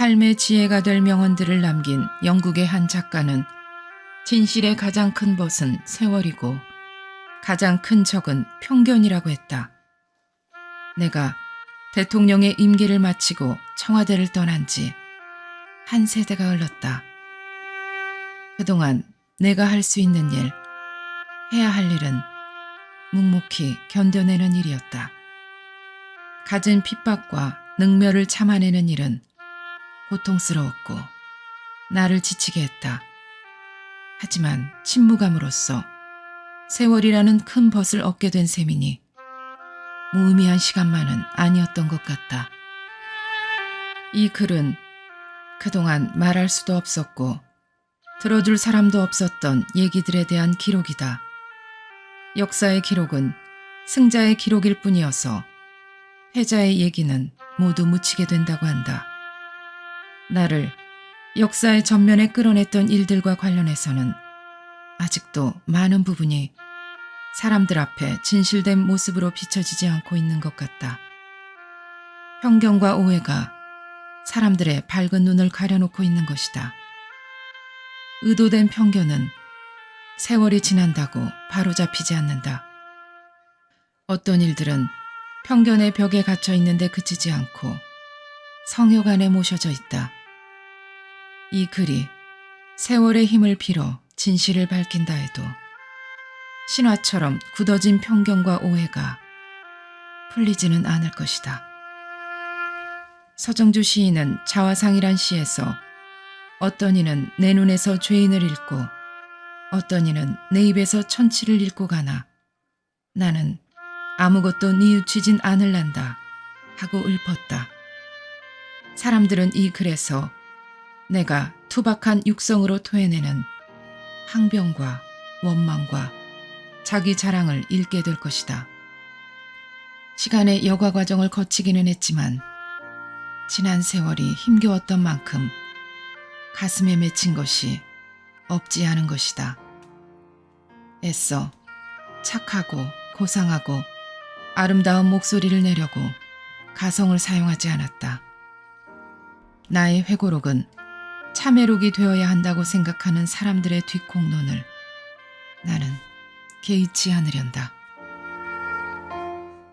삶의 지혜가 될 명언들을 남긴 영국의 한 작가는 진실의 가장 큰 벗은 세월이고 가장 큰 적은 편견이라고 했다. 내가 대통령의 임기를 마치고 청와대를 떠난 지 한 세대가 흘렀다. 그동안 내가 할 수 있는 일, 해야 할 일은 묵묵히 견뎌내는 일이었다. 갖은 핍박과 능멸을 참아내는 일은 고통스러웠고 나를 지치게 했다. 하지만 침묵함으로써 세월이라는 큰 벗을 얻게 된 셈이니 무의미한 시간만은 아니었던 것 같다. 이 글은 그동안 말할 수도 없었고 들어줄 사람도 없었던 얘기들에 대한 기록이다. 역사의 기록은 승자의 기록일 뿐이어서 패자의 얘기는 모두 묻히게 된다고 한다. 나를 역사의 전면에 끌어냈던 일들과 관련해서는 아직도 많은 부분이 사람들 앞에 진실된 모습으로 비춰지지 않고 있는 것 같다. 편견과 오해가 사람들의 밝은 눈을 가려놓고 있는 것이다. 의도된 편견은 세월이 지난다고 바로잡히지 않는다. 어떤 일들은 편견의 벽에 갇혀 있는데 그치지 않고 성역 안에 모셔져 있다. 이 글이 세월의 힘을 빌어 진실을 밝힌다 해도 신화처럼 굳어진 편견과 오해가 풀리지는 않을 것이다. 서정주 시인은 자화상이란 시에서 어떤 이는 내 눈에서 죄인을 읽고 어떤 이는 내 입에서 천치를 읽고 가나 나는 아무것도 뉘우치진 않을란다 하고 읊었다. 사람들은 이 글에서 내가 투박한 육성으로 토해내는 항변과 원망과 자기 자랑을 읽게 될 것이다. 시간의 여과 과정을 거치기는 했지만 지난 세월이 힘겨웠던 만큼 가슴에 맺힌 것이 없지 않은 것이다. 애써 착하고 고상하고 아름다운 목소리를 내려고 가성을 사용하지 않았다. 나의 회고록은 참회록이 되어야 한다고 생각하는 사람들의 뒷공론을 나는 개의치 않으련다.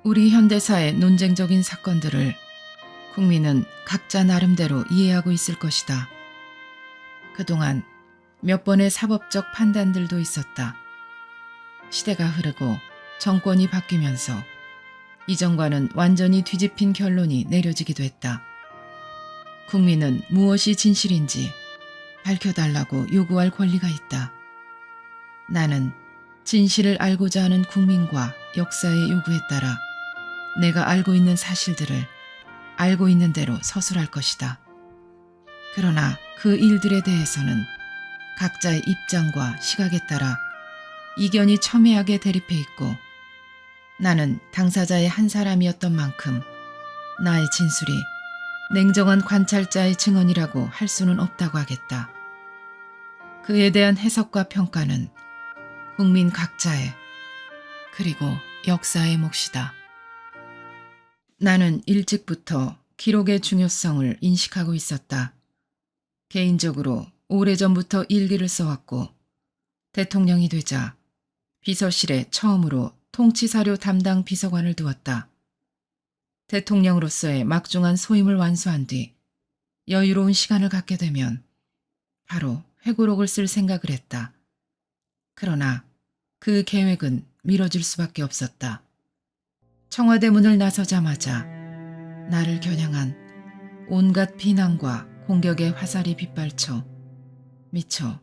우리 현대사의 논쟁적인 사건들을 국민은 각자 나름대로 이해하고 있을 것이다. 그동안 몇 번의 사법적 판단들도 있었다. 시대가 흐르고 정권이 바뀌면서 이전과는 완전히 뒤집힌 결론이 내려지기도 했다. 국민은 무엇이 진실인지 밝혀달라고 요구할 권리가 있다. 나는 진실을 알고자 하는 국민과 역사의 요구에 따라 내가 알고 있는 사실들을 알고 있는 대로 서술할 것이다. 그러나 그 일들에 대해서는 각자의 입장과 시각에 따라 이견이 첨예하게 대립해 있고 나는 당사자의 한 사람이었던 만큼 나의 진술이 냉정한 관찰자의 증언이라고 할 수는 없다고 하겠다. 그에 대한 해석과 평가는 국민 각자의 그리고 역사의 몫이다. 나는 일찍부터 기록의 중요성을 인식하고 있었다. 개인적으로 오래전부터 일기를 써왔고 대통령이 되자 비서실에 처음으로 통치사료 담당 비서관을 두었다. 대통령으로서의 막중한 소임을 완수한 뒤 여유로운 시간을 갖게 되면 바로 회고록을 쓸 생각을 했다. 그러나 그 계획은 미뤄질 수밖에 없었다. 청와대 문을 나서자마자 나를 겨냥한 온갖 비난과 공격의 화살이 빗발쳐 미처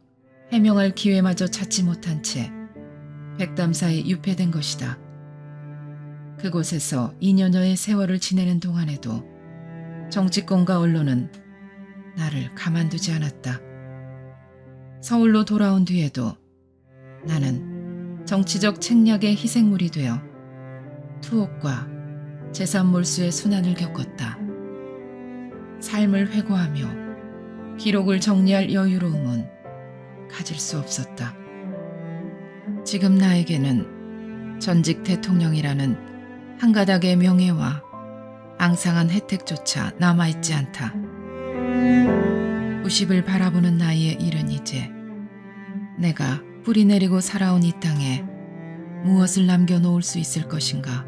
해명할 기회마저 찾지 못한 채 백담사에 유폐된 것이다. 그곳에서 2년여의 세월을 지내는 동안에도 정치권과 언론은 나를 가만두지 않았다. 서울로 돌아온 뒤에도 나는 정치적 책략의 희생물이 되어 투옥과 재산 몰수의 순환을 겪었다. 삶을 회고하며 기록을 정리할 여유로움은 가질 수 없었다. 지금 나에게는 전직 대통령이라는 한 가닥의 명예와 앙상한 혜택조차 남아있지 않다. 구십을 바라보는 나이에 이른 이제 내가 뿌리 내리고 살아온 이 땅에 무엇을 남겨놓을 수 있을 것인가?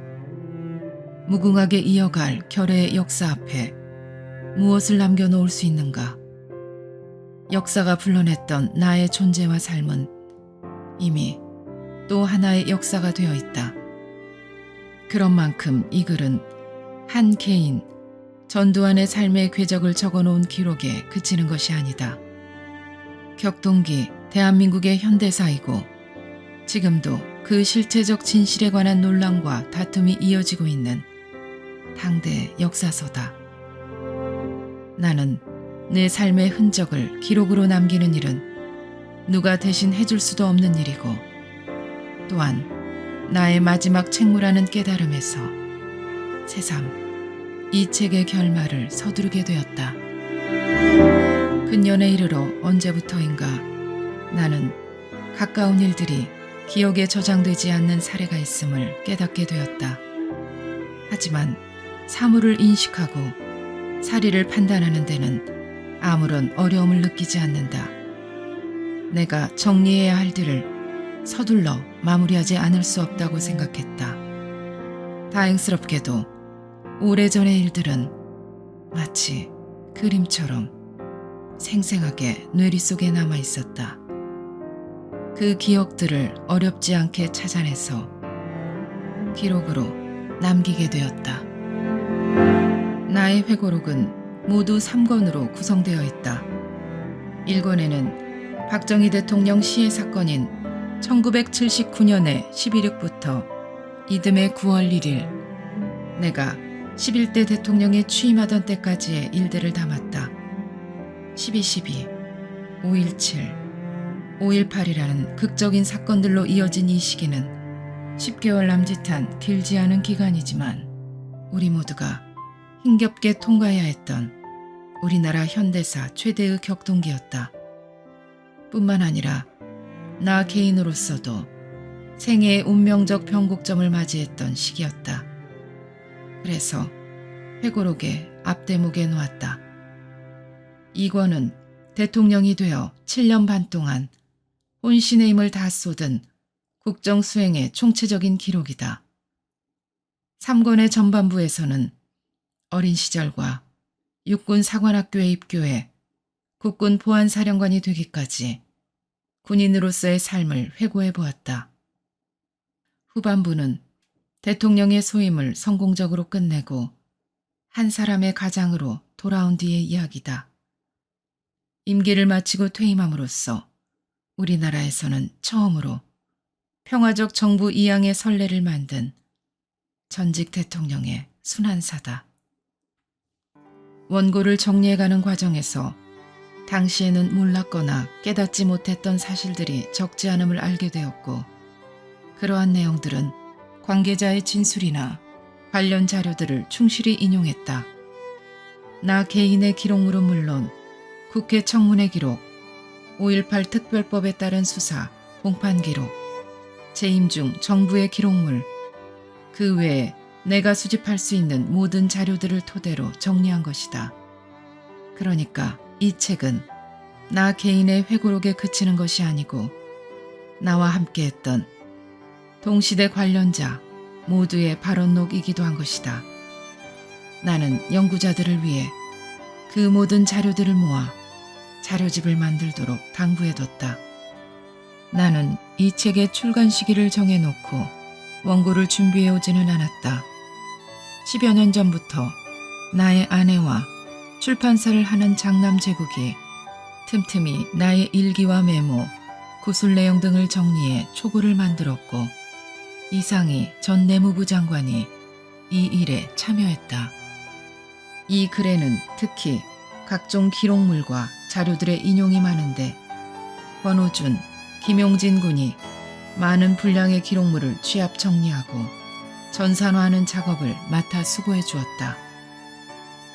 무궁하게 이어갈 결의의 역사 앞에 무엇을 남겨놓을 수 있는가? 역사가 불러냈던 나의 존재와 삶은 이미 또 하나의 역사가 되어 있다. 그런 만큼 이 글은 한 개인, 전두환의 삶의 궤적을 적어놓은 기록에 그치는 것이 아니다. 격동기 대한민국의 현대사이고 지금도 그 실체적 진실에 관한 논란과 다툼이 이어지고 있는 당대 역사서다. 나는 내 삶의 흔적을 기록으로 남기는 일은 누가 대신 해줄 수도 없는 일이고 또한 나의 마지막 책무라는 깨달음에서 새삼 이 책의 결말을 서두르게 되었다. 근년에 이르러 언제부터인가 나는 가까운 일들이 기억에 저장되지 않는 사례가 있음을 깨닫게 되었다. 하지만 사물을 인식하고 사리를 판단하는 데는 아무런 어려움을 느끼지 않는다. 내가 정리해야 할 일을 서둘러 마무리하지 않을 수 없다고 생각했다. 다행스럽게도 오래전의 일들은 마치 그림처럼 생생하게 뇌리 속에 남아 있었다. 그 기억들을 어렵지 않게 찾아내서 기록으로 남기게 되었다. 나의 회고록은 모두 3권으로 구성되어 있다. 1권에는 박정희 대통령 시해 사건인 1979년의 11.6부터 이듬해 9월 1일 내가 11대 대통령에 취임하던 때까지의 일들을 담았다. 12.12, 5.17, 5.18이라는 극적인 사건들로 이어진 이 시기는 10개월 남짓한 길지 않은 기간이지만 우리 모두가 힘겹게 통과해야 했던 우리나라 현대사 최대의 격동기였다. 뿐만 아니라 나 개인으로서도 생애의 운명적 변곡점을 맞이했던 시기였다. 그래서 회고록의 앞대목에 놓았다. 이권은 대통령이 되어 7년 반 동안 혼신의 힘을 다 쏟은 국정 수행의 총체적인 기록이다. 3권의 전반부에서는 어린 시절과 육군 사관학교에 입교해 국군 보안사령관이 되기까지 군인으로서의 삶을 회고해 보았다. 후반부는 대통령의 소임을 성공적으로 끝내고 한 사람의 가장으로 돌아온 뒤의 이야기다. 임기를 마치고 퇴임함으로써 우리나라에서는 처음으로 평화적 정부 이양의 선례를 만든 전직 대통령의 순환사다. 원고를 정리해가는 과정에서 당시에는 몰랐거나 깨닫지 못했던 사실들이 적지 않음을 알게 되었고 그러한 내용들은 관계자의 진술이나 관련 자료들을 충실히 인용했다. 나 개인의 기록물은 물론 국회 청문회 기록, 5.18 특별법에 따른 수사, 공판 기록, 재임 중 정부의 기록물, 그 외에 내가 수집할 수 있는 모든 자료들을 토대로 정리한 것이다. 그러니까 이 책은 나 개인의 회고록에 그치는 것이 아니고 나와 함께했던 동시대 관련자 모두의 발언록이기도 한 것이다. 나는 연구자들을 위해 그 모든 자료들을 모아 자료집을 만들도록 당부해뒀다. 나는 이 책의 출간 시기를 정해놓고 원고를 준비해오지는 않았다. 10여 년 전부터 나의 아내와 출판사를 하는 장남 제국이 틈틈이 나의 일기와 메모, 구술 내용 등을 정리해 초고를 만들었고 이상희 전 내무부 장관이 이 일에 참여했다. 이 글에는 특히 각종 기록물과 자료들의 인용이 많은데 권오준, 김용진 군이 많은 분량의 기록물을 취합 정리하고 전산화하는 작업을 맡아 수고해 주었다.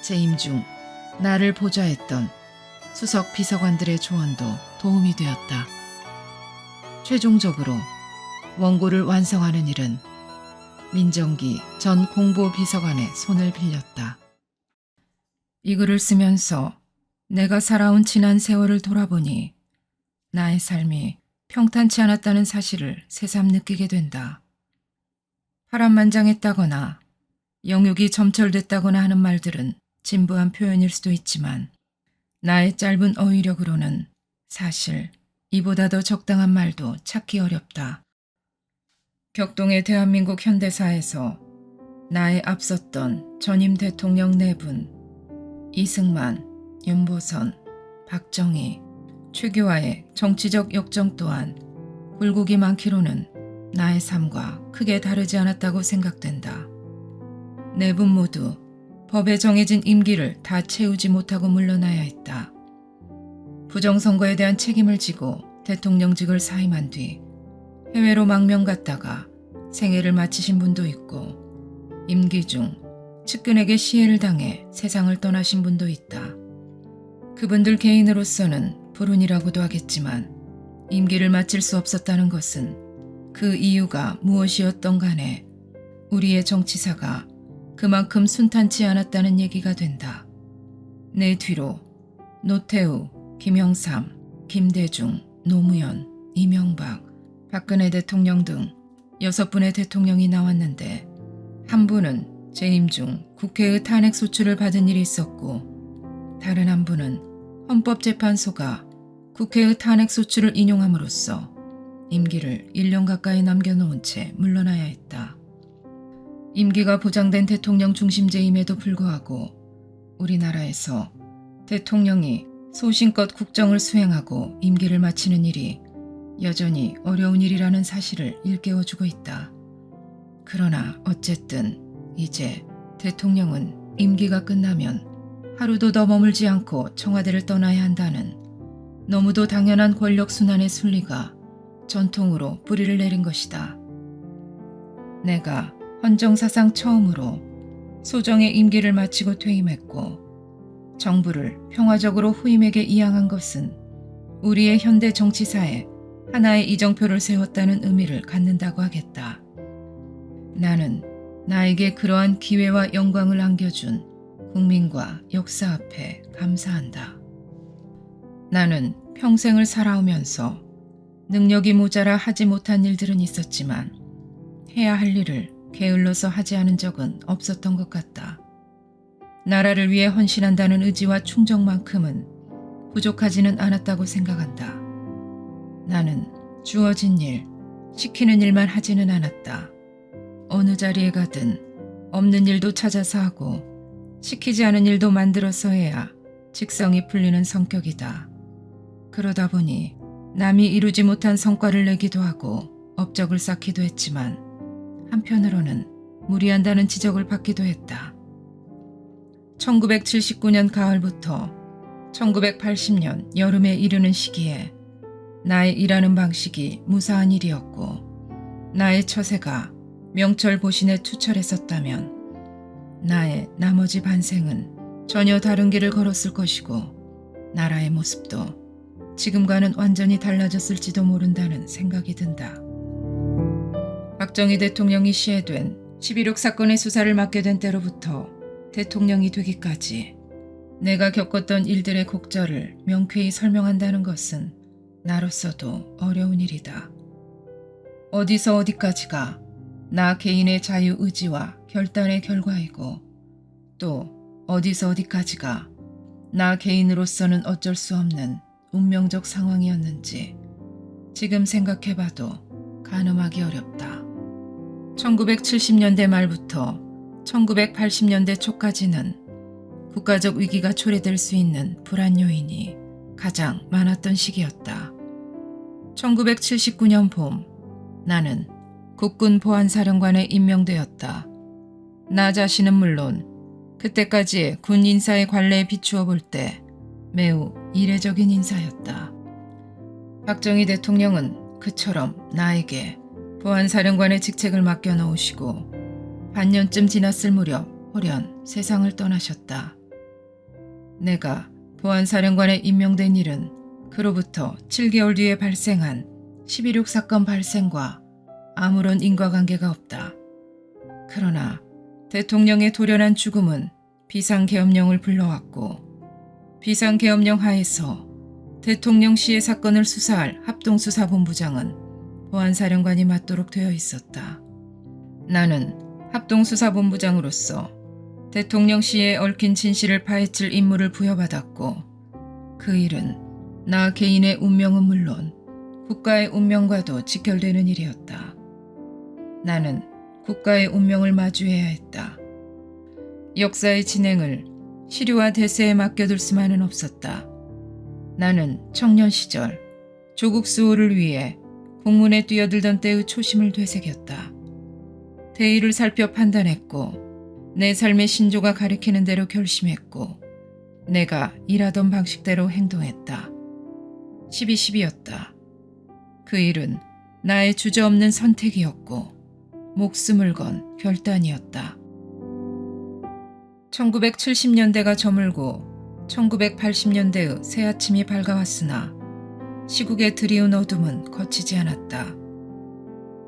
재임 중 나를 보좌했던 수석 비서관들의 조언도 도움이 되었다. 최종적으로 원고를 완성하는 일은 민정기 전 공보비서관의 손을 빌렸다. 이 글을 쓰면서 내가 살아온 지난 세월을 돌아보니 나의 삶이 평탄치 않았다는 사실을 새삼 느끼게 된다. 파란만장했다거나 영육이 점철됐다거나 하는 말들은 진부한 표현일 수도 있지만 나의 짧은 어휘력으로는 사실 이보다 더 적당한 말도 찾기 어렵다. 격동의 대한민국 현대사에서 나의 앞섰던 전임 대통령 4분, 이승만, 윤보선, 박정희, 최규하의 정치적 역정 또한 굴곡이 많기로는 나의 삶과 크게 다르지 않았다고 생각된다. 4분 모두 법에 정해진 임기를 다 채우지 못하고 물러나야 했다. 부정선거에 대한 책임을 지고 대통령직을 사임한 뒤 해외로 망명 갔다가 생애를 마치신 분도 있고 임기 중 측근에게 시해를 당해 세상을 떠나신 분도 있다. 그분들 개인으로서는 불운이라고도 하겠지만 임기를 마칠 수 없었다는 것은 그 이유가 무엇이었던 간에 우리의 정치사가 그만큼 순탄치 않았다는 얘기가 된다. 내 뒤로 노태우, 김영삼, 김대중, 노무현, 이명박, 박근혜 대통령 등 6분의 대통령이 나왔는데 한 분은 재임 중 국회의 탄핵소추를 받은 일이 있었고 다른 한 분은 헌법재판소가 국회의 탄핵소추를 인용함으로써 임기를 1년 가까이 남겨놓은 채 물러나야 했다. 임기가 보장된 대통령 중심제임에도 불구하고 우리나라에서 대통령이 소신껏 국정을 수행하고 임기를 마치는 일이 여전히 어려운 일이라는 사실을 일깨워주고 있다. 그러나 어쨌든 이제 대통령은 임기가 끝나면 하루도 더 머물지 않고 청와대를 떠나야 한다는 너무도 당연한 권력순환의 순리가 전통으로 뿌리를 내린 것이다. 내가 헌정사상 처음으로 소정의 임기를 마치고 퇴임했고 정부를 평화적으로 후임에게 이양한 것은 우리의 현대 정치사에 하나의 이정표를 세웠다는 의미를 갖는다고 하겠다. 나는 나에게 그러한 기회와 영광을 안겨준 국민과 역사 앞에 감사한다. 나는 평생을 살아오면서 능력이 모자라 하지 못한 일들은 있었지만 해야 할 일을 게을러서 하지 않은 적은 없었던 것 같다. 나라를 위해 헌신한다는 의지와 충정만큼은 부족하지는 않았다고 생각한다. 나는 주어진 일, 시키는 일만 하지는 않았다. 어느 자리에 가든 없는 일도 찾아서 하고 시키지 않은 일도 만들어서 해야 직성이 풀리는 성격이다. 그러다 보니 남이 이루지 못한 성과를 내기도 하고 업적을 쌓기도 했지만 한편으로는 무리한다는 지적을 받기도 했다. 1979년 가을부터 1980년 여름에 이르는 시기에 나의 일하는 방식이 무사한 일이었고 나의 처세가 명철 보신에 투철했었다면 나의 나머지 반생은 전혀 다른 길을 걸었을 것이고 나라의 모습도 지금과는 완전히 달라졌을지도 모른다는 생각이 든다. 박정희 대통령이 시해된 11.6 사건의 수사를 맡게 된 때로부터 대통령이 되기까지 내가 겪었던 일들의 곡절을 명쾌히 설명한다는 것은 나로서도 어려운 일이다. 어디서 어디까지가 나 개인의 자유의지와 결단의 결과이고 또 어디서 어디까지가 나 개인으로서는 어쩔 수 없는 운명적 상황이었는지 지금 생각해봐도 가늠하기 어렵다. 1970년대 말부터 1980년대 초까지는 국가적 위기가 초래될 수 있는 불안 요인이 가장 많았던 시기였다. 1979년 봄 나는 국군 보안사령관에 임명되었다. 나 자신은 물론 그때까지의 군 인사의 관례에 비추어 볼 때 매우 이례적인 인사였다. 박정희 대통령은 그처럼 나에게 보안사령관의 직책을 맡겨놓으시고 반년쯤 지났을 무렵 홀연 세상을 떠나셨다. 내가 보안사령관에 임명된 일은 그로부터 7개월 뒤에 발생한 11.6 사건 발생과 아무런 인과관계가 없다. 그러나 대통령의 돌연한 죽음은 비상계엄령을 불러왔고 비상계엄령 하에서 대통령시의 사건을 수사할 합동수사본부장은 보안사령관이 맡도록 되어 있었다. 나는 합동수사본부장으로서 대통령시에 얽힌 진실을 파헤칠 임무를 부여받았고 그 일은 나 개인의 운명은 물론 국가의 운명과도 직결되는 일이었다. 나는 국가의 운명을 마주해야 했다. 역사의 진행을 시류와 대세에 맡겨둘 수만은 없었다. 나는 청년 시절 조국 수호를 위해 국문에 뛰어들던 때의 초심을 되새겼다. 대의를 살펴 판단했고 내 삶의 신조가 가리키는 대로 결심했고 내가 일하던 방식대로 행동했다. 12.12였다. 그 일은 나의 주저없는 선택이었고 목숨을 건 결단이었다. 1970년대가 저물고 1980년대의 새 아침이 밝아왔으나 시국의 드리운 어둠은 거치지 않았다.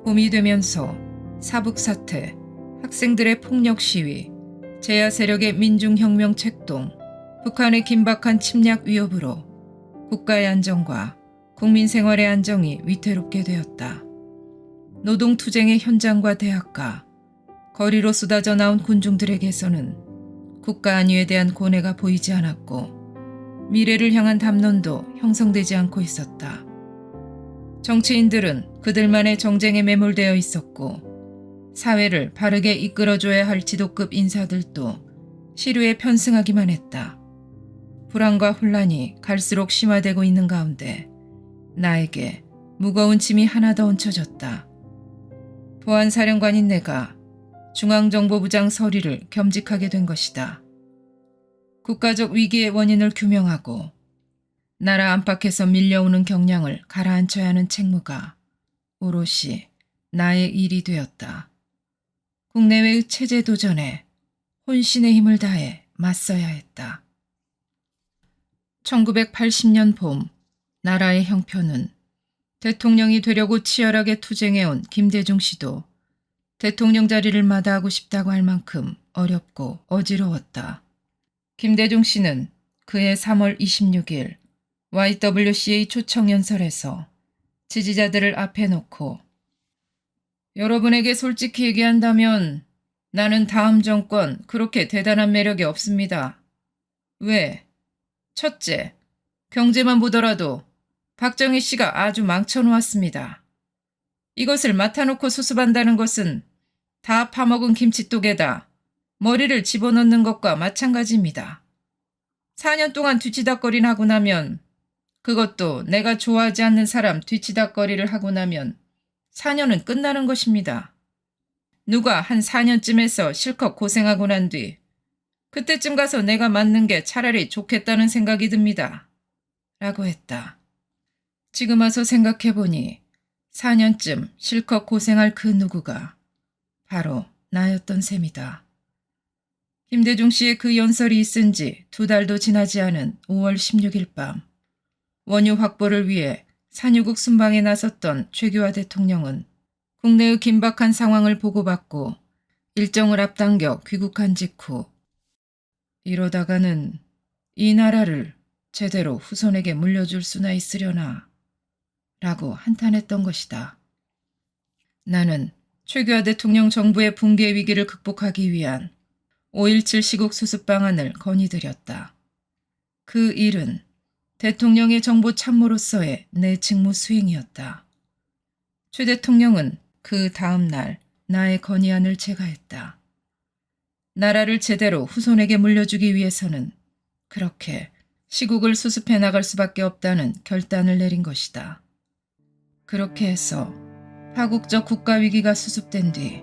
봄이 되면서 사북 사태, 학생들의 폭력 시위, 제야 세력의 민중혁명 책동, 북한의 긴박한 침략 위협으로 국가의 안정과 국민 생활의 안정이 위태롭게 되었다. 노동투쟁의 현장과 대학가, 거리로 쏟아져 나온 군중들에게서는 국가 안위에 대한 고뇌가 보이지 않았고 미래를 향한 담론도 형성되지 않고 있었다. 정치인들은 그들만의 정쟁에 매몰되어 있었고 사회를 바르게 이끌어줘야 할 지도급 인사들도 시류에 편승하기만 했다. 불안과 혼란이 갈수록 심화되고 있는 가운데 나에게 무거운 짐이 하나 더 얹혀졌다. 보안사령관인 내가 중앙정보부장 서리를 겸직하게 된 것이다. 국가적 위기의 원인을 규명하고 나라 안팎에서 밀려오는 경량을 가라앉혀야 하는 책무가 오롯이 나의 일이 되었다. 국내외의 체제 도전에 혼신의 힘을 다해 맞서야 했다. 1980년 봄 나라의 형편은 대통령이 되려고 치열하게 투쟁해온 김대중 씨도 대통령 자리를 마다하고 싶다고 할 만큼 어렵고 어지러웠다. 김대중 씨는 그해 3월 26일 YWCA 초청연설에서 지지자들을 앞에 놓고 여러분에게 솔직히 얘기한다면 나는 다음 정권 그렇게 대단한 매력이 없습니다. 왜? 첫째, 경제만 보더라도 박정희 씨가 아주 망쳐놓았습니다. 이것을 맡아놓고 수습한다는 것은 다 파먹은 김치독에다 머리를 집어넣는 것과 마찬가지입니다. 4년 동안 뒤치다꺼리를 하고 나면 그것도 내가 좋아하지 않는 사람 뒤치다꺼리를 하고 나면 4년은 끝나는 것입니다. 누가 한 4년쯤에서 실컷 고생하고 난 뒤 그때쯤 가서 내가 맡는 게 차라리 좋겠다는 생각이 듭니다. 라고 했다. 지금 와서 생각해보니 4년쯤 실컷 고생할 그 누구가 바로 나였던 셈이다. 김대중 씨의 그 연설이 있은 지 2달도 지나지 않은 5월 16일 밤 원유 확보를 위해 산유국 순방에 나섰던 최규하 대통령은 국내의 긴박한 상황을 보고받고 일정을 앞당겨 귀국한 직후 이러다가는 이 나라를 제대로 후손에게 물려줄 수나 있으려나 라고 한탄했던 것이다. 나는 최규하 대통령 정부의 붕괴 위기를 극복하기 위한 5.17 시국 수습 방안을 건의드렸다. 그 일은 대통령의 정보 참모로서의 내 직무 수행이었다. 최 대통령은 그 다음 날 나의 건의안을 제가했다. 나라를 제대로 후손에게 물려주기 위해서는 그렇게 시국을 수습해 나갈 수밖에 없다는 결단을 내린 것이다. 그렇게 해서 파국적 국가위기가 수습된 뒤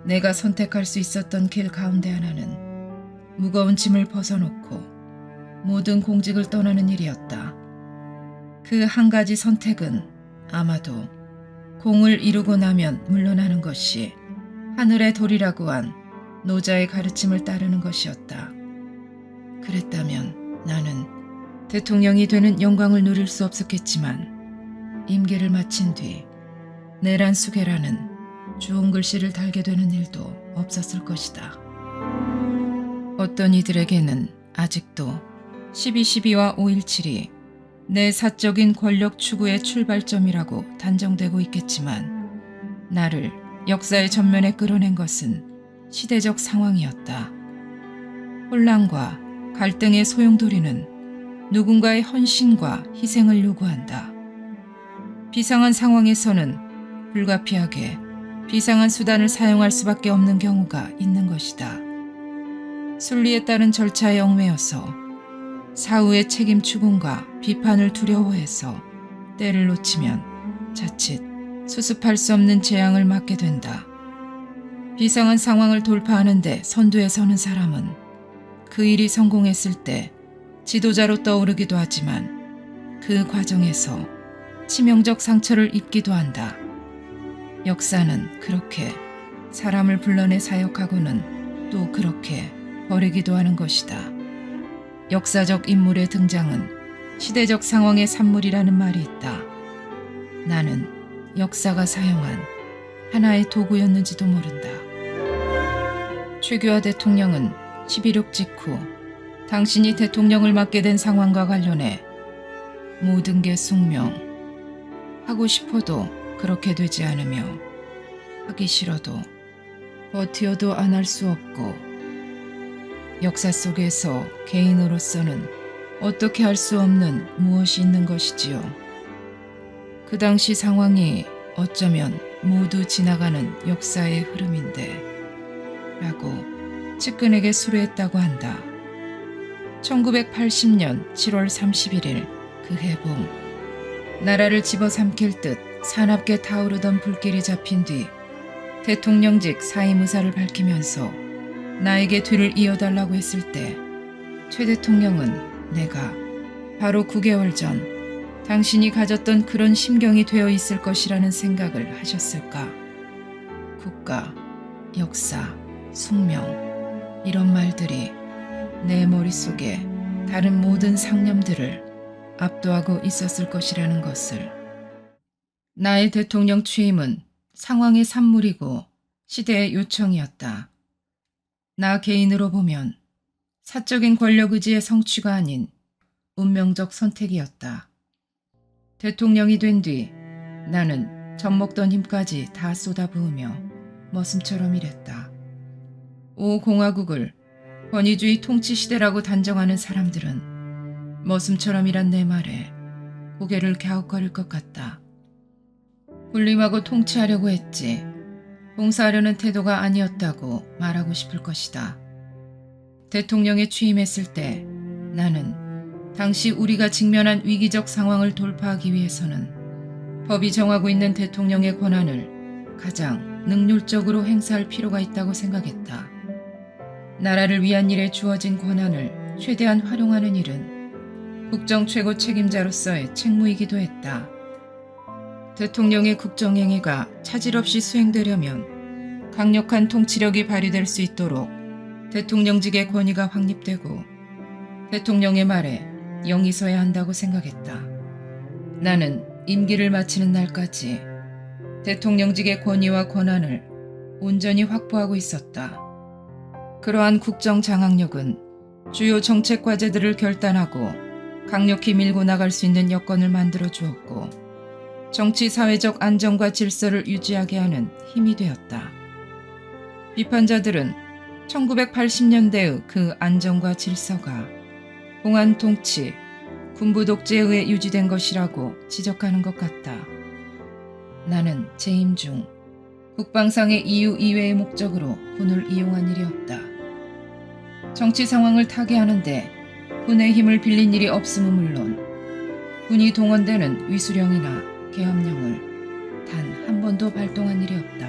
내가 선택할 수 있었던 길 가운데 하나는 무거운 짐을 벗어놓고 모든 공직을 떠나는 일이었다. 그 한 가지 선택은 아마도 공을 이루고 나면 물러나는 것이 하늘의 도리라고 한 노자의 가르침을 따르는 것이었다. 그랬다면 나는 대통령이 되는 영광을 누릴 수 없었겠지만 임기를 마친 뒤 내란 수계라는 좋은 글씨를 달게 되는 일도 없었을 것이다. 어떤 이들에게는 아직도 12.12와 5.17이 내 사적인 권력 추구의 출발점이라고 단정되고 있겠지만 나를 역사의 전면에 끌어낸 것은 시대적 상황이었다. 혼란과 갈등의 소용돌이는 누군가의 헌신과 희생을 요구한다. 비상한 상황에서는 불가피하게 비상한 수단을 사용할 수밖에 없는 경우가 있는 것이다. 순리에 따른 절차에 얽매여서 사후의 책임 추궁과 비판을 두려워해서 때를 놓치면 자칫 수습할 수 없는 재앙을 맞게 된다. 비상한 상황을 돌파하는 데 선두에 서는 사람은 그 일이 성공했을 때 지도자로 떠오르기도 하지만 그 과정에서 치명적 상처를 입기도 한다. 역사는 그렇게 사람을 불러내 사역하고는 또 그렇게 버리기도 하는 것이다. 역사적 인물의 등장은 시대적 상황의 산물이라는 말이 있다. 나는 역사가 사용한 하나의 도구였는지도 모른다. 최규하 대통령은 11.6 직후 당신이 대통령을 맡게 된 상황과 관련해 모든 게 숙명, 하고 싶어도 그렇게 되지 않으며 하기 싫어도 버티어도 안 할 수 없고 역사 속에서 개인으로서는 어떻게 할 수 없는 무엇이 있는 것이지요. 그 당시 상황이 어쩌면 모두 지나가는 역사의 흐름인데 라고 측근에게 수료했다고 한다. 1980년 7월 31일 그 해봄 나라를 집어삼킬 듯 사납게 타오르던 불길이 잡힌 뒤 대통령직 사임 의사를 밝히면서 나에게 뒤를 이어달라고 했을 때 최 대통령은 내가 바로 9개월 전 당신이 가졌던 그런 심경이 되어 있을 것이라는 생각을 하셨을까? 국가, 역사, 숙명 이런 말들이 내 머릿속에 다른 모든 상념들을 압도하고 있었을 것이라는 것을. 나의 대통령 취임은 상황의 산물이고 시대의 요청이었다. 나 개인으로 보면 사적인 권력 의지의 성취가 아닌 운명적 선택이었다. 대통령이 된 뒤 나는 젖먹던 힘까지 다 쏟아부으며 머슴처럼 일했다. 오 공화국을 권위주의 통치 시대라고 단정하는 사람들은 머슴처럼 일한 내 말에 고개를 갸웃거릴 것 같다. 군림하고 통치하려고 했지 봉사하려는 태도가 아니었다고 말하고 싶을 것이다. 대통령에 취임했을 때 나는 당시 우리가 직면한 위기적 상황을 돌파하기 위해서는 법이 정하고 있는 대통령의 권한을 가장 능률적으로 행사할 필요가 있다고 생각했다. 나라를 위한 일에 주어진 권한을 최대한 활용하는 일은 국정 최고 책임자로서의 책무이기도 했다. 대통령의 국정행위가 차질 없이 수행되려면 강력한 통치력이 발휘될 수 있도록 대통령직의 권위가 확립되고 대통령의 말에 영이 서야 한다고 생각했다. 나는 임기를 마치는 날까지 대통령직의 권위와 권한을 온전히 확보하고 있었다. 그러한 국정 장악력은 주요 정책 과제들을 결단하고 강력히 밀고 나갈 수 있는 여건을 만들어 주었고 정치 사회적 안정과 질서를 유지하게 하는 힘이 되었다. 비판자들은 1980년대의 그 안정과 질서가 공안 통치, 군부 독재에 의해 유지된 것이라고 지적하는 것 같다. 나는 재임 중 국방상의 이유 이외의 목적으로 군을 이용한 일이 없다. 정치 상황을 타개하는데 군의 힘을 빌린 일이 없음은 물론 군이 동원되는 위수령이나 계엄령을 단 한 번도 발동한 일이 없다.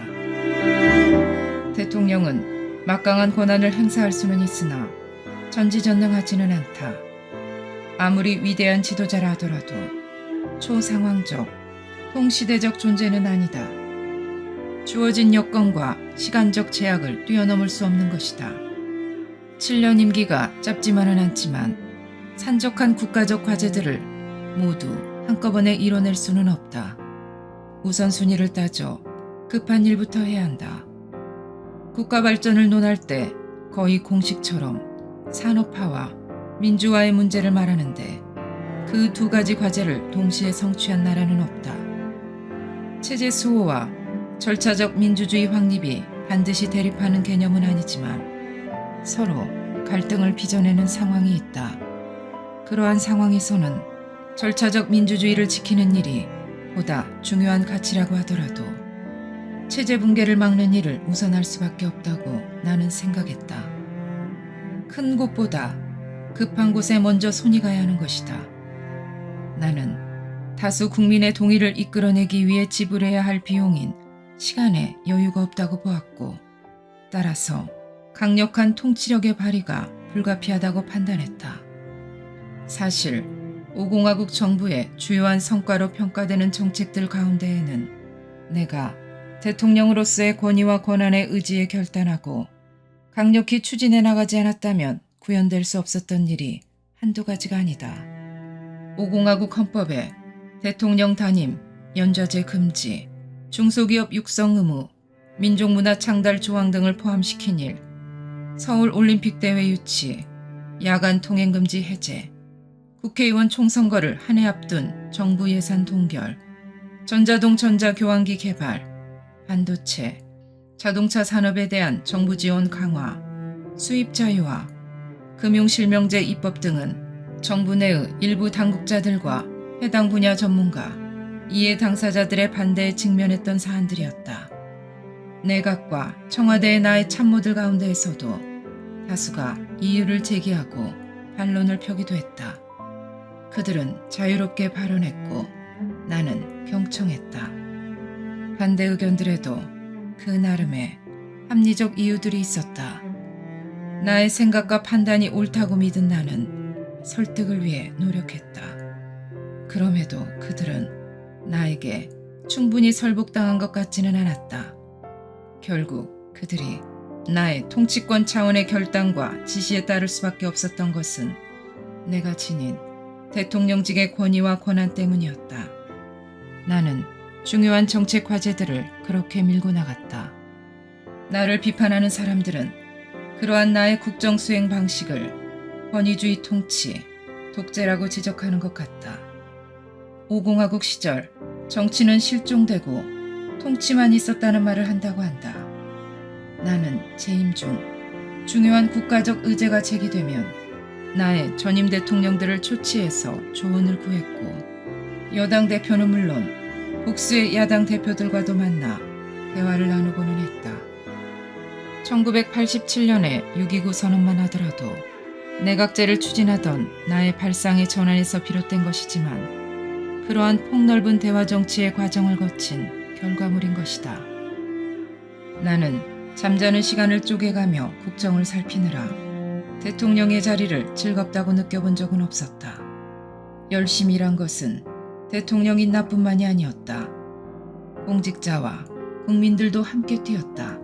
대통령은 막강한 권한을 행사할 수는 있으나 전지전능하지는 않다. 아무리 위대한 지도자라 하더라도 초상황적, 통시대적 존재는 아니다. 주어진 여건과 시간적 제약을 뛰어넘을 수 없는 것이다. 7년 임기가 짧지만은 않지만 산적한 국가적 과제들을 모두 한꺼번에 이뤄낼 수는 없다. 우선순위를 따져 급한 일부터 해야 한다. 국가 발전을 논할 때 거의 공식처럼 산업화와 민주화의 문제를 말하는데 그 두 가지 과제를 동시에 성취한 나라는 없다. 체제 수호와 절차적 민주주의 확립이 반드시 대립하는 개념은 아니지만 서로 갈등을 빚어내는 상황이 있다. 그러한 상황에서는 절차적 민주주의를 지키는 일이 보다 중요한 가치라고 하더라도 체제 붕괴를 막는 일을 우선할 수밖에 없다고 나는 생각했다. 큰 곳보다 급한 곳에 먼저 손이 가야 하는 것이다. 나는 다수 국민의 동의를 이끌어내기 위해 지불해야 할 비용인 시간에 여유가 없다고 보았고, 따라서 강력한 통치력의 발휘가 불가피하다고 판단했다. 사실 5공화국 정부의 주요한 성과로 평가되는 정책들 가운데에는 내가 대통령으로서의 권위와 권한의 의지에 결단하고 강력히 추진해 나가지 않았다면 구현될 수 없었던 일이 한두 가지가 아니다. 5공화국 헌법에 대통령 단임, 연좌제 금지, 중소기업 육성 의무, 민족문화 창달 조항 등을 포함시킨 일, 서울올림픽대회 유치, 야간 통행금지 해제, 국회의원 총선거를 한 해 앞둔 정부 예산 동결, 전자동 전자교환기 개발, 반도체, 자동차 산업에 대한 정부 지원 강화, 수입 자유화, 금융실명제 입법 등은 정부 내의 일부 당국자들과 해당 분야 전문가, 이해 당사자들의 반대에 직면했던 사안들이었다. 내각과 청와대의 나의 참모들 가운데에서도 다수가 이유를 제기하고 반론을 펴기도 했다. 그들은 자유롭게 발언했고 나는 경청했다. 반대 의견들에도 그 나름의 합리적 이유들이 있었다. 나의 생각과 판단이 옳다고 믿은 나는 설득을 위해 노력했다. 그럼에도 그들은 나에게 충분히 설복당한 것 같지는 않았다. 결국 그들이 나의 통치권 차원의 결단과 지시에 따를 수밖에 없었던 것은 내가 지닌 대통령직의 권위와 권한 때문이었다. 나는 중요한 정책 과제들을 그렇게 밀고 나갔다. 나를 비판하는 사람들은 그러한 나의 국정 수행 방식을 권위주의 통치, 독재라고 지적하는 것 같다. 5공화국 시절 정치는 실종되고 통치만 있었다는 말을 한다고 한다. 나는 재임 중 중요한 국가적 의제가 제기되면 나의 전임 대통령들을 초치해서 조언을 구했고, 여당 대표는 물론 복수의 야당 대표들과도 만나 대화를 나누고는 했다. 1987년에 6.29 선언만 하더라도 내각제를 추진하던 나의 발상의 전환에서 비롯된 것이지만 그러한 폭넓은 대화 정치의 과정을 거친 결과물인 것이다. 나는 잠자는 시간을 쪼개가며 국정을 살피느라 대통령의 자리를 즐겁다고 느껴본 적은 없었다. 열심히 일한 것은 대통령인 나뿐만이 아니었다. 공직자와 국민들도 함께 뛰었다.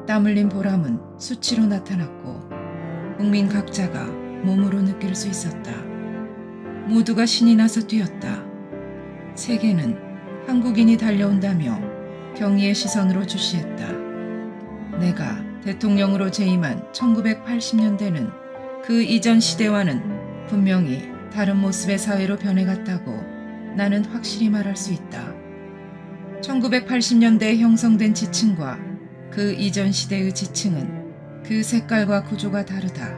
땀 흘린 보람은 수치로 나타났고 국민 각자가 몸으로 느낄 수 있었다. 모두가 신이 나서 뛰었다. 세계는 한국인이 달려온다며 경의의 시선으로 주시했다. 내가 대통령으로 재임한 1980년대는 그 이전 시대와는 분명히 다른 모습의 사회로 변해갔다고 나는 확실히 말할 수 있다. 1980년대에 형성된 지층과 그 이전 시대의 지층은 그 색깔과 구조가 다르다.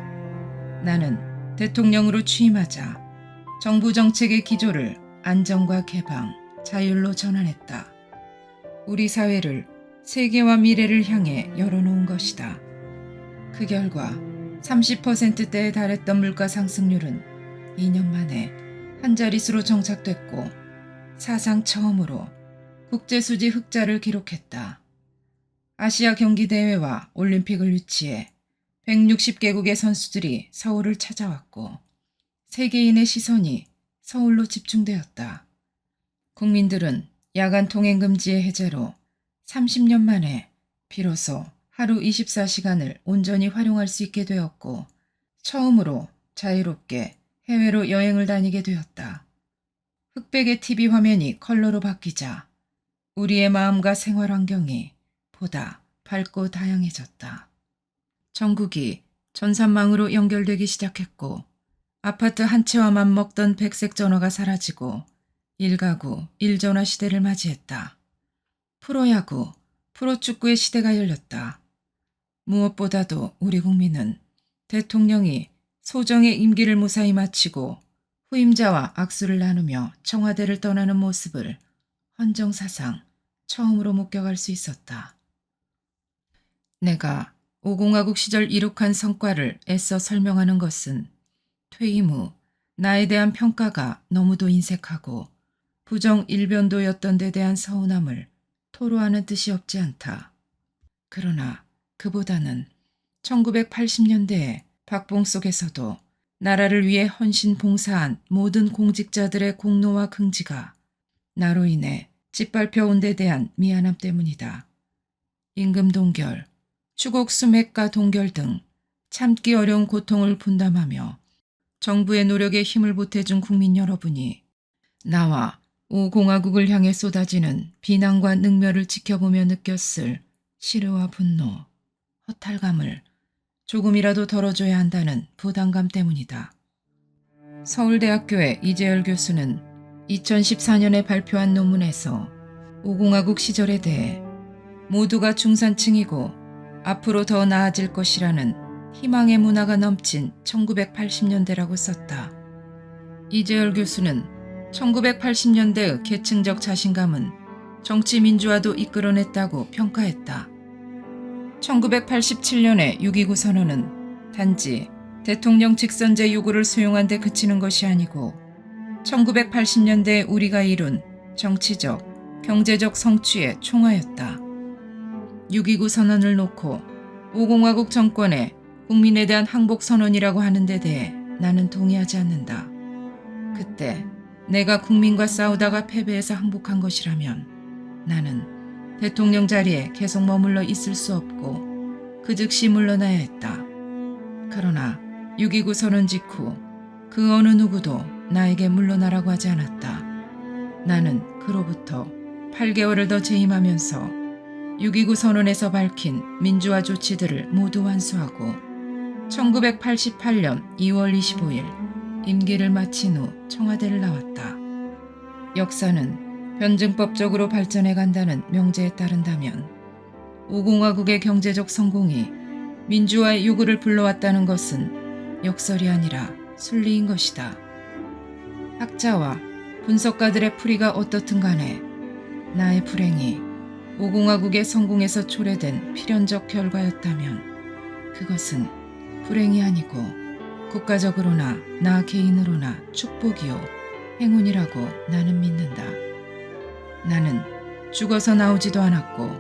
나는 대통령으로 취임하자 정부 정책의 기조를 안정과 개방, 자율로 전환했다. 우리 사회를 세계와 미래를 향해 열어놓은 것이다. 그 결과 30%대에 달했던 물가 상승률은 2년 만에 한 자릿수로 정착됐고 사상 처음으로 국제수지 흑자를 기록했다. 아시아 경기대회와 올림픽을 유치해 160개국의 선수들이 서울을 찾아왔고 세계인의 시선이 서울로 집중되었다. 국민들은 야간 통행금지의 해제로 30년 만에 비로소 하루 24시간을 온전히 활용할 수 있게 되었고 처음으로 자유롭게 해외로 여행을 다니게 되었다. 흑백의 TV 화면이 컬러로 바뀌자 우리의 마음과 생활 환경이 보다 밝고 다양해졌다. 전국이 전산망으로 연결되기 시작했고 아파트 한 채와 맞먹던 백색 전화가 사라지고 일가구, 일전화 시대를 맞이했다. 프로야구, 프로축구의 시대가 열렸다. 무엇보다도 우리 국민은 대통령이 소정의 임기를 무사히 마치고 후임자와 악수를 나누며 청와대를 떠나는 모습을 헌정사상 처음으로 목격할 수 있었다. 내가 오공화국 시절 이룩한 성과를 애써 설명하는 것은 퇴임 후 나에 대한 평가가 너무도 인색하고 부정 일변도였던 데 대한 서운함을 토로하는 뜻이 없지 않다. 그러나 그보다는 1980년대에 박봉 속에서도 나라를 위해 헌신 봉사한 모든 공직자들의 공로와 긍지가 나로 인해 짓밟혀온 데 대한 미안함 때문이다. 임금 동결, 추곡 수맥과 동결 등 참기 어려운 고통을 분담하며 정부의 노력에 힘을 보태준 국민 여러분이 나와 오공화국을 향해 쏟아지는 비난과 능멸을 지켜보며 느꼈을 시르와 분노, 허탈감을 조금이라도 덜어줘야 한다는 부담감 때문이다. 서울대학교의 이재열 교수는 2014년에 발표한 논문에서 오공화국 시절에 대해 모두가 중산층이고 앞으로 더 나아질 것이라는 희망의 문화가 넘친 1980년대라고 썼다. 이재열 교수는 1980년대의 계층적 자신감은 정치 민주화도 이끌어냈다고 평가했다. 1987년의 6.29 선언은 단지 대통령 직선제 요구를 수용한 데 그치는 것이 아니고 1980년대 우리가 이룬 정치적, 경제적 성취의 총화였다. 6.29 선언을 놓고 오공화국 정권의 국민에 대한 항복 선언이라고 하는 데 대해 나는 동의하지 않는다. 그때 내가 국민과 싸우다가 패배해서 항복한 것이라면 나는 대통령 자리에 계속 머물러 있을 수 없고 그 즉시 물러나야 했다. 그러나 6.29 선언 직후 그 어느 누구도 나에게 물러나라고 하지 않았다. 나는 그로부터 8개월을 더 재임하면서 6.29 선언에서 밝힌 민주화 조치들을 모두 완수하고 1988년 2월 25일 임기를 마친 후 청와대를 나왔다. 역사는 변증법적으로 발전해 간다는 명제에 따른다면 오공화국의 경제적 성공이 민주화의 요구를 불러왔다는 것은 역설이 아니라 순리인 것이다. 학자와 분석가들의 풀이가 어떻든 간에 나의 불행이 오공화국의 성공에서 초래된 필연적 결과였다면 그것은 불행이 아니고 국가적으로나 나 개인으로나 축복이요 행운이라고 나는 믿는다. 나는 죽어서 나오지도 않았고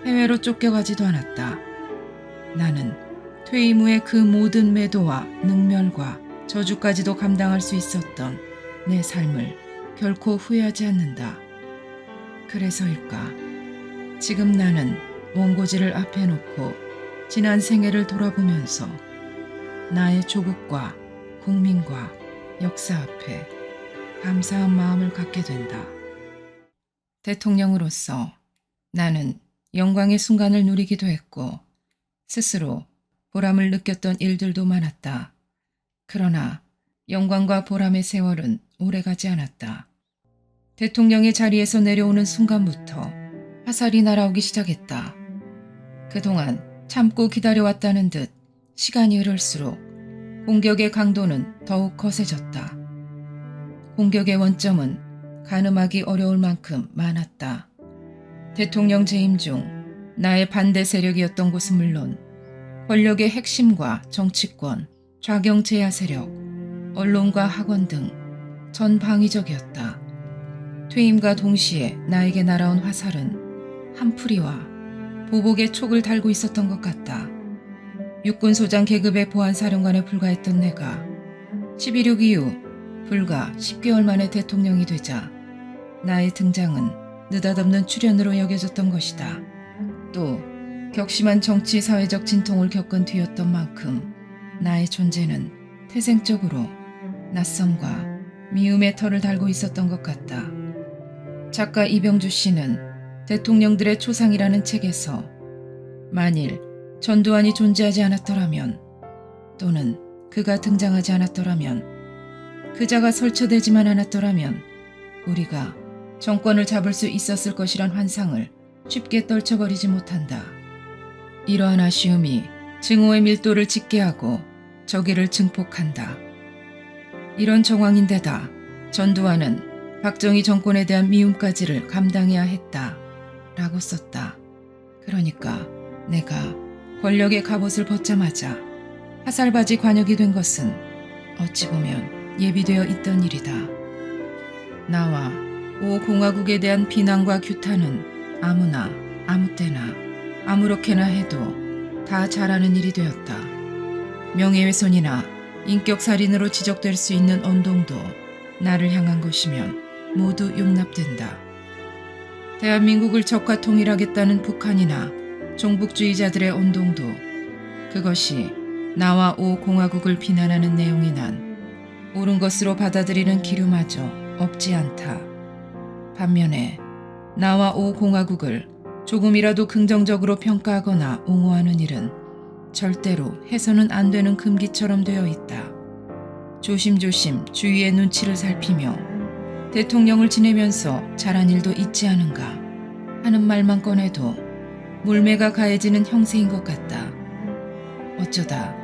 해외로 쫓겨가지도 않았다. 나는 퇴임 후에 그 모든 매도와 능멸과 저주까지도 감당할 수 있었던 내 삶을 결코 후회하지 않는다. 그래서일까? 지금 나는 원고지를 앞에 놓고 지난 생애를 돌아보면서 나의 조국과 국민과 역사 앞에 감사한 마음을 갖게 된다. 대통령으로서 나는 영광의 순간을 누리기도 했고 스스로 보람을 느꼈던 일들도 많았다. 그러나 영광과 보람의 세월은 오래가지 않았다. 대통령의 자리에서 내려오는 순간부터 화살이 날아오기 시작했다. 그동안 참고 기다려왔다는 듯 시간이 흐를수록 공격의 강도는 더욱 거세졌다. 공격의 원점은 가늠하기 어려울 만큼 많았다. 대통령 재임 중 나의 반대 세력이었던 곳은 물론 권력의 핵심과 정치권, 좌경 제야 세력, 언론과 학원 등 전방위적이었다. 퇴임과 동시에 나에게 날아온 화살은 한풀이와 보복의 촉을 달고 있었던 것 같다. 육군소장 계급의 보안사령관에 불과했던 내가 11.6 이후 불과 10개월 만에 대통령이 되자 나의 등장은 느닷없는 출연으로 여겨졌던 것이다. 또 격심한 정치 사회적 진통을 겪은 뒤였던 만큼 나의 존재는 태생적으로 낯섦과 미움의 털을 달고 있었던 것 같다. 작가 이병주 씨는 대통령들의 초상이라는 책에서 만일 전두환이 존재하지 않았더라면 또는 그가 등장하지 않았더라면 그자가 설쳐되지만 않았더라면 우리가 정권을 잡을 수 있었을 것이란 환상을 쉽게 떨쳐버리지 못한다. 이러한 아쉬움이 증오의 밀도를 짙게 하고 적의를 증폭한다. 이런 정황인데다 전두환은 박정희 정권에 대한 미움까지를 감당해야 했다 라고 썼다. 그러니까 내가 권력의 갑옷을 벗자마자 화살바지 관역이 된 것은 어찌 보면 예비되어 있던 일이다. 나와 오 공화국에 대한 비난과 규탄은 아무나 아무 때나 아무렇게나 해도 다 잘하는 일이 되었다. 명예훼손이나 인격살인으로 지적될 수 있는 언동도 나를 향한 것이면 모두 용납된다. 대한민국을 적화 통일하겠다는 북한이나 종북주의자들의 언동도 그것이 나와 오 공화국을 비난하는 내용이 난 옳은 것으로 받아들이는 기류마저 없지 않다. 반면에 나와 오 공화국을 조금이라도 긍정적으로 평가하거나 옹호하는 일은 절대로 해서는 안 되는 금기처럼 되어 있다. 조심조심 주위의 눈치를 살피며 대통령을 지내면서 잘한 일도 있지 않은가 하는 말만 꺼내도 물매가 가해지는 형세인 것 같다. 어쩌다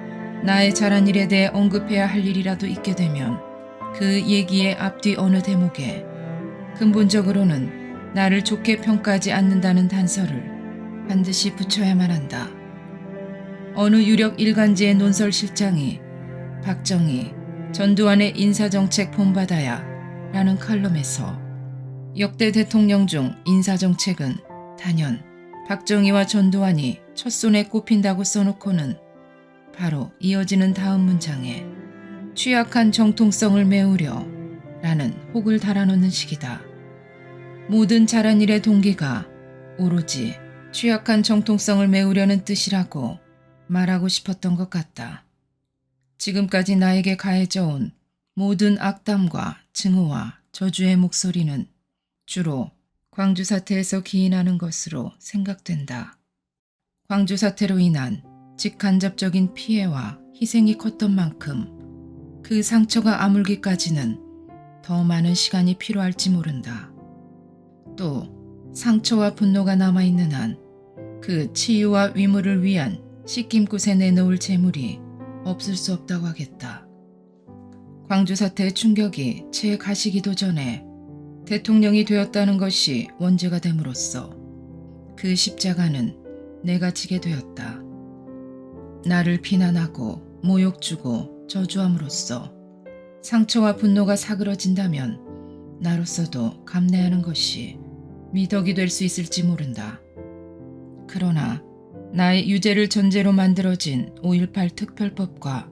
나의 잘한 일에 대해 언급해야 할 일이라도 있게 되면 그 얘기의 앞뒤 어느 대목에 근본적으로는 나를 좋게 평가하지 않는다는 단서를 반드시 붙여야만 한다. 어느 유력 일간지의 논설실장이 박정희, 전두환의 인사정책 본받아야 라는 칼럼에서 역대 대통령 중 인사정책은 단연 박정희와 전두환이 첫손에 꼽힌다고 써놓고는 바로 이어지는 다음 문장에 취약한 정통성을 메우려 라는 혹을 달아놓는 식이다. 모든 잘한 일의 동기가 오로지 취약한 정통성을 메우려는 뜻이라고 말하고 싶었던 것 같다. 지금까지 나에게 가해져 온 모든 악담과 증오와 저주의 목소리는 주로 광주 사태에서 기인하는 것으로 생각된다. 광주 사태로 인한 직간접적인 피해와 희생이 컸던 만큼 그 상처가 아물기까지는 더 많은 시간이 필요할지 모른다. 또 상처와 분노가 남아있는 한 그 치유와 위무를 위한 씻김굿에 내놓을 재물이 없을 수 없다고 하겠다. 광주 사태의 충격이 채 가시기도 전에 대통령이 되었다는 것이 원죄가 됨으로써 그 십자가는 내가 지게 되었다. 나를 비난하고 모욕 주고 저주함으로써 상처와 분노가 사그러진다면 나로서도 감내하는 것이 미덕이 될 수 있을지 모른다. 그러나 나의 유죄를 전제로 만들어진 5.18 특별법과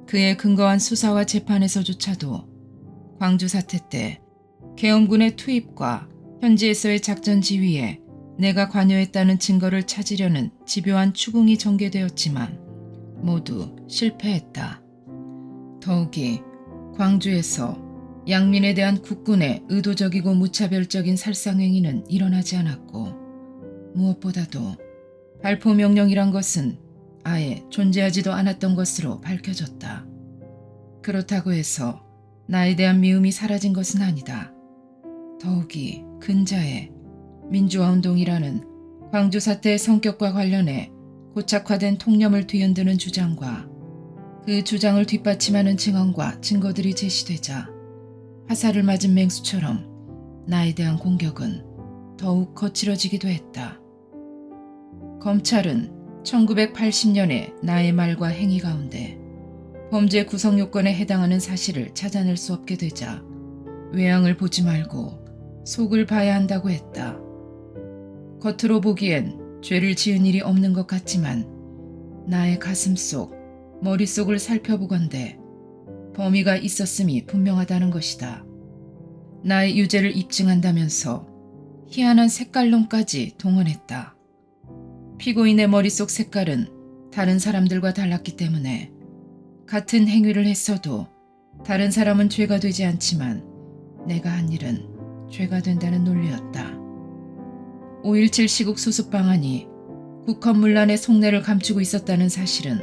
그에 근거한 수사와 재판에서조차도 광주 사태 때 계엄군의 투입과 현지에서의 작전 지휘에 내가 관여했다는 증거를 찾으려는 집요한 추궁이 전개되었지만 모두 실패했다. 더욱이 광주에서 양민에 대한 국군의 의도적이고 무차별적인 살상행위는 일어나지 않았고 무엇보다도 발포 명령이란 것은 아예 존재하지도 않았던 것으로 밝혀졌다. 그렇다고 해서 나에 대한 미움이 사라진 것은 아니다. 더욱이 근자에 민주화운동이라는 광주 사태의 성격과 관련해 고착화된 통념을 뒤흔드는 주장과 그 주장을 뒷받침하는 증언과 증거들이 제시되자 화살을 맞은 맹수처럼 나에 대한 공격은 더욱 거칠어지기도 했다. 검찰은 1980년에 나의 말과 행위 가운데 범죄 구성 요건에 해당하는 사실을 찾아낼 수 없게 되자 외양을 보지 말고 속을 봐야 한다고 했다. 겉으로 보기엔 죄를 지은 일이 없는 것 같지만 나의 가슴속, 머릿속을 살펴보건대 범위가 있었음이 분명하다는 것이다. 나의 유죄를 입증한다면서 희한한 색깔론까지 동원했다. 피고인의 머릿속 색깔은 다른 사람들과 달랐기 때문에 같은 행위를 했어도 다른 사람은 죄가 되지 않지만 내가 한 일은 죄가 된다는 논리였다. 5.17 시국 수습 방안이 국헌문란의 속내를 감추고 있었다는 사실은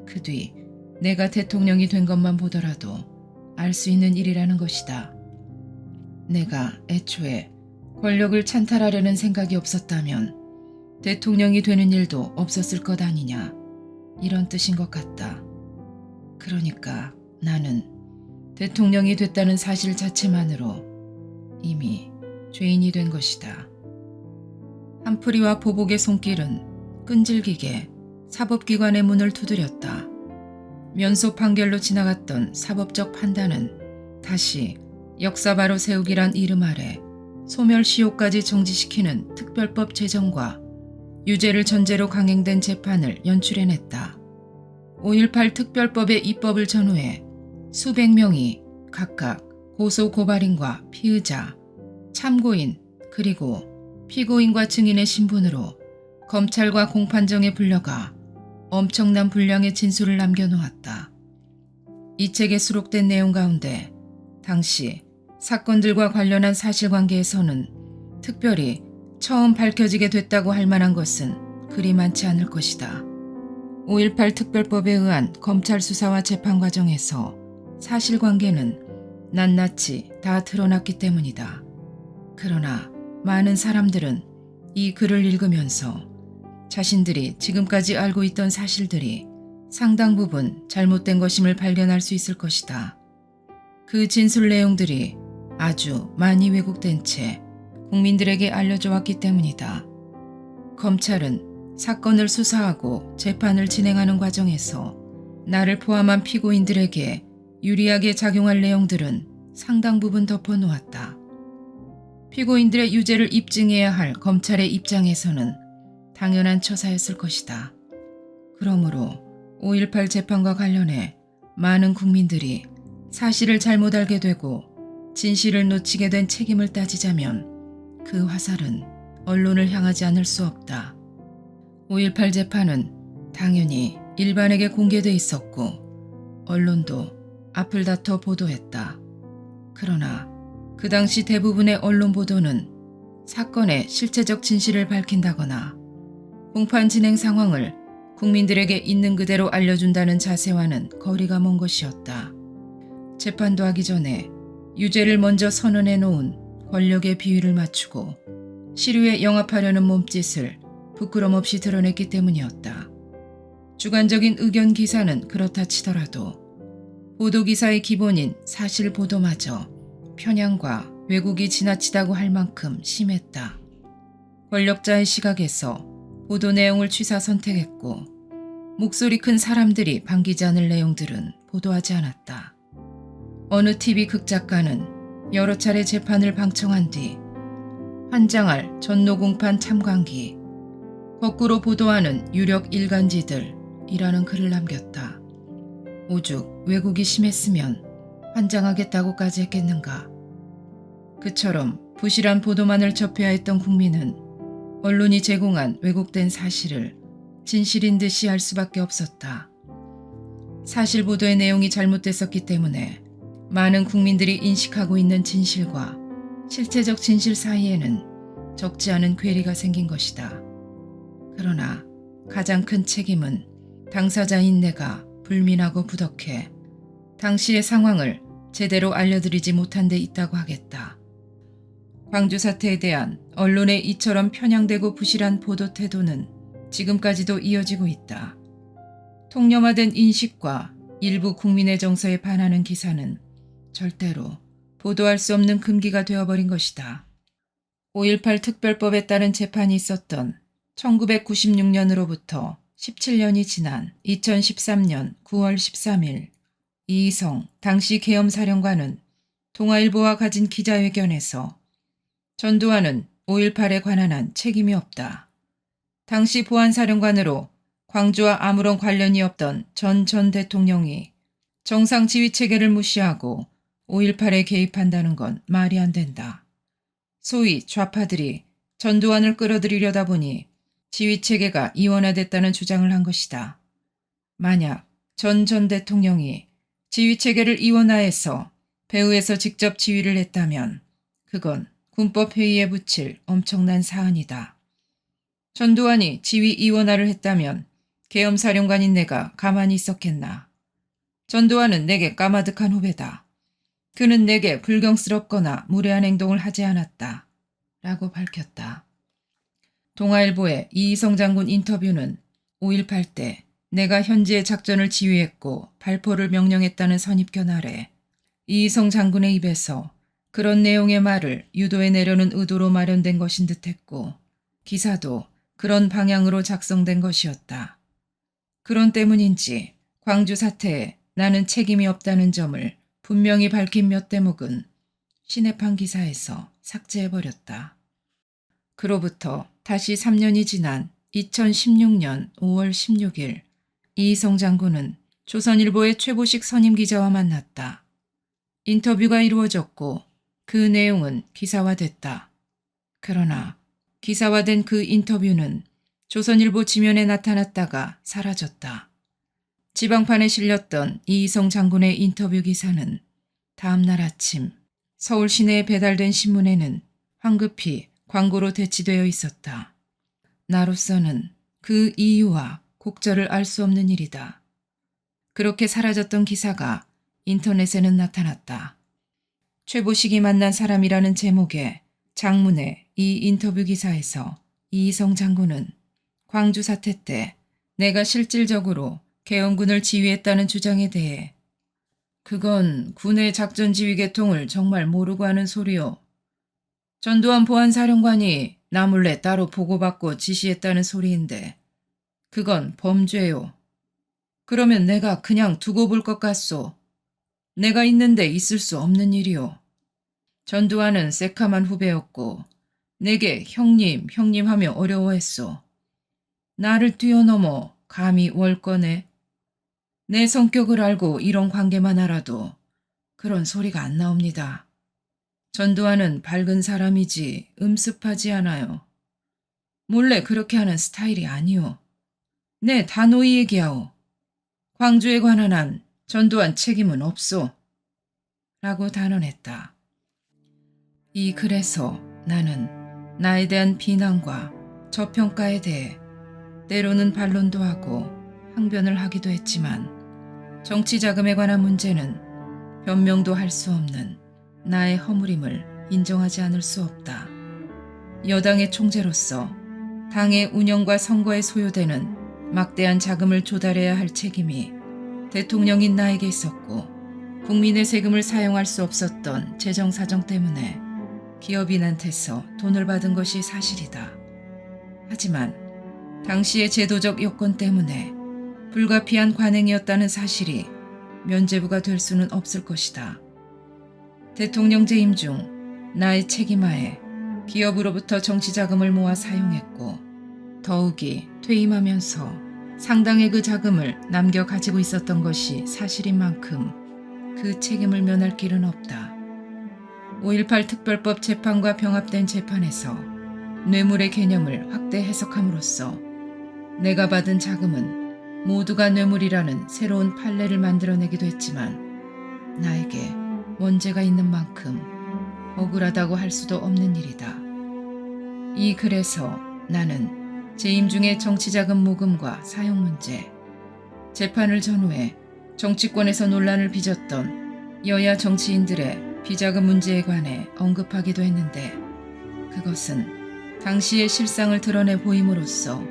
그 뒤 내가 대통령이 된 것만 보더라도 알 수 있는 일이라는 것이다. 내가 애초에 권력을 찬탈하려는 생각이 없었다면 대통령이 되는 일도 없었을 것 아니냐, 이런 뜻인 것 같다. 그러니까 나는 대통령이 됐다는 사실 자체만으로 이미 죄인이 된 것이다. 한풀이와 보복의 손길은 끈질기게 사법기관의 문을 두드렸다. 면소 판결로 지나갔던 사법적 판단은 다시 역사바로 세우기란 이름 아래 소멸시효까지 정지시키는 특별법 제정과 유죄를 전제로 강행된 재판을 연출해냈다. 5.18 특별법의 입법을 전후해 수백 명이 각각 고소 고발인과 피의자, 참고인, 그리고 피고인과 증인의 신분으로 검찰과 공판정에 불려가 엄청난 분량의 진술을 남겨놓았다. 이 책에 수록된 내용 가운데 당시 사건들과 관련한 사실관계에서는 특별히 처음 밝혀지게 됐다고 할 만한 것은 그리 많지 않을 것이다. 5.18 특별법에 의한 검찰 수사와 재판 과정에서 사실관계는 낱낱이 다 드러났기 때문이다. 그러나 많은 사람들은 이 글을 읽으면서 자신들이 지금까지 알고 있던 사실들이 상당 부분 잘못된 것임을 발견할 수 있을 것이다. 그 진술 내용들이 아주 많이 왜곡된 채 국민들에게 알려져 왔기 때문이다. 검찰은 사건을 수사하고 재판을 진행하는 과정에서 나를 포함한 피고인들에게 유리하게 작용할 내용들은 상당 부분 덮어놓았다. 피고인들의 유죄를 입증해야 할 검찰의 입장에서는 당연한 처사였을 것이다. 그러므로 5.18 재판과 관련해 많은 국민들이 사실을 잘못 알게 되고 진실을 놓치게 된 책임을 따지자면 그 화살은 언론을 향하지 않을 수 없다. 5.18 재판은 당연히 일반에게 공개돼 있었고 언론도 앞을 다퉈 보도했다. 그러나 그 당시 대부분의 언론 보도는 사건의 실체적 진실을 밝힌다거나 공판 진행 상황을 국민들에게 있는 그대로 알려준다는 자세와는 거리가 먼 것이었다. 재판도 하기 전에 유죄를 먼저 선언해 놓은 권력의 비위를 맞추고 시류에 영합하려는 몸짓을 부끄럼 없이 드러냈기 때문이었다. 주관적인 의견 기사는 그렇다 치더라도 보도기사의 기본인 사실 보도마저 편향과 왜곡이 지나치다고 할 만큼 심했다. 권력자의 시각에서 보도 내용을 취사 선택했고 목소리 큰 사람들이 반기지 않을 내용들은 보도하지 않았다. 어느 TV 극작가는 여러 차례 재판을 방청한 뒤 환장할 전노공판 참관기, 거꾸로 보도하는 유력 일간지들이라는 글을 남겼다. 오죽 왜곡이 심했으면 환장하겠다고까지 했겠는가. 그처럼 부실한 보도만을 접해야 했던 국민은 언론이 제공한 왜곡된 사실을 진실인 듯이 알 수밖에 없었다. 사실 보도의 내용이 잘못됐었기 때문에 많은 국민들이 인식하고 있는 진실과 실체적 진실 사이에는 적지 않은 괴리가 생긴 것이다. 그러나 가장 큰 책임은 당사자인 내가 불민하고 부덕해 당시의 상황을 제대로 알려드리지 못한 데 있다고 하겠다. 광주 사태에 대한 언론의 이처럼 편향되고 부실한 보도 태도는 지금까지도 이어지고 있다. 통념화된 인식과 일부 국민의 정서에 반하는 기사는 절대로 보도할 수 없는 금기가 되어버린 것이다. 5.18 특별법에 따른 재판이 있었던 1996년으로부터 17년이 지난 2013년 9월 13일 이희성 당시 계엄사령관은 동아일보와 가진 기자회견에서 전두환은 5.18에 관한 한 책임이 없다. 당시 보안사령관으로 광주와 아무런 관련이 없던 전 대통령이 정상 지휘체계를 무시하고 5.18에 개입한다는 건 말이 안 된다. 소위 좌파들이 전두환을 끌어들이려다 보니 지휘체계가 이원화됐다는 주장을 한 것이다. 만약 전 대통령이 지휘체계를 이원화해서 배후에서 직접 지휘를 했다면 그건 군법회의에 붙일 엄청난 사안이다. 전두환이 지휘 이원화를 했다면 계엄사령관인 내가 가만히 있었겠나. 전두환은 내게 까마득한 후배다. 그는 내게 불경스럽거나 무례한 행동을 하지 않았다. 라고 밝혔다. 동아일보의 이희성 장군 인터뷰는 5.18 때 내가 현지의 작전을 지휘했고 발포를 명령했다는 선입견 아래 이희성 장군의 입에서 그런 내용의 말을 유도해내려는 의도로 마련된 것인 듯했고 기사도 그런 방향으로 작성된 것이었다. 그런 때문인지 광주 사태에 나는 책임이 없다는 점을 분명히 밝힌 몇 대목은 시내판 기사에서 삭제해버렸다. 그로부터 다시 3년이 지난 2016년 5월 16일 이희성 장군은 조선일보의 최보식 선임기자와 만났다. 인터뷰가 이루어졌고 그 내용은 기사화됐다. 그러나 기사화된 그 인터뷰는 조선일보 지면에 나타났다가 사라졌다. 지방판에 실렸던 이희성 장군의 인터뷰 기사는 다음 날 아침 서울 시내에 배달된 신문에는 황급히 광고로 대치되어 있었다. 나로서는 그 이유와 곡절을 알 수 없는 일이다. 그렇게 사라졌던 기사가 인터넷에는 나타났다. 최보식이 만난 사람이라는 제목의 장문의 이 인터뷰 기사에서 이희성 장군은 광주 사태 때 내가 실질적으로 계엄군을 지휘했다는 주장에 대해 그건 군의 작전 지휘 계통을 정말 모르고 하는 소리요. 전두환 보안사령관이 나 몰래 따로 보고받고 지시했다는 소리인데 그건 범죄요. 그러면 내가 그냥 두고 볼 것 같소. 내가 있는데 있을 수 없는 일이요. 전두환은 새카만 후배였고 내게 형님 하며 어려워했소. 나를 뛰어넘어 감히 월권에 내 성격을 알고 이런 관계만 알아도 그런 소리가 안 나옵니다. 전두환은 밝은 사람이지 음습하지 않아요. 몰래 그렇게 하는 스타일이 아니오. 내 단호히 얘기하오. 광주에 관한 한 전두환 책임은 없소. 라고 단언했다. 이 글에서 나는 나에 대한 비난과 저평가에 대해 때로는 반론도 하고 항변을 하기도 했지만 정치 자금에 관한 문제는 변명도 할 수 없는 나의 허물임을 인정하지 않을 수 없다. 여당의 총재로서 당의 운영과 선거에 소요되는 막대한 자금을 조달해야 할 책임이 대통령인 나에게 있었고 국민의 세금을 사용할 수 없었던 재정 사정 때문에 기업인한테서 돈을 받은 것이 사실이다. 하지만 당시의 제도적 여건 때문에 불가피한 관행이었다는 사실이 면죄부가 될 수는 없을 것이다. 대통령 재임 중 나의 책임하에 기업으로부터 정치자금을 모아 사용했고 더욱이 퇴임하면서 상당의 그 자금을 남겨 가지고 있었던 것이 사실인 만큼 그 책임을 면할 길은 없다. 5.18 특별법 재판과 병합된 재판에서 뇌물의 개념을 확대 해석함으로써 내가 받은 자금은 모두가 뇌물이라는 새로운 판례를 만들어내기도 했지만 나에게 원죄가 있는 만큼 억울하다고 할 수도 없는 일이다. 이 글에서 나는 재임 중의 정치자금 모금과 사용 문제, 재판을 전후해 정치권에서 논란을 빚었던 여야 정치인들의 비자금 문제에 관해 언급하기도 했는데 그것은 당시의 실상을 드러내 보임으로써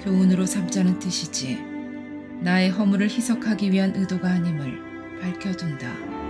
교훈으로 삼자는 뜻이지 나의 허물을 희석하기 위한 의도가 아님을 밝혀둔다.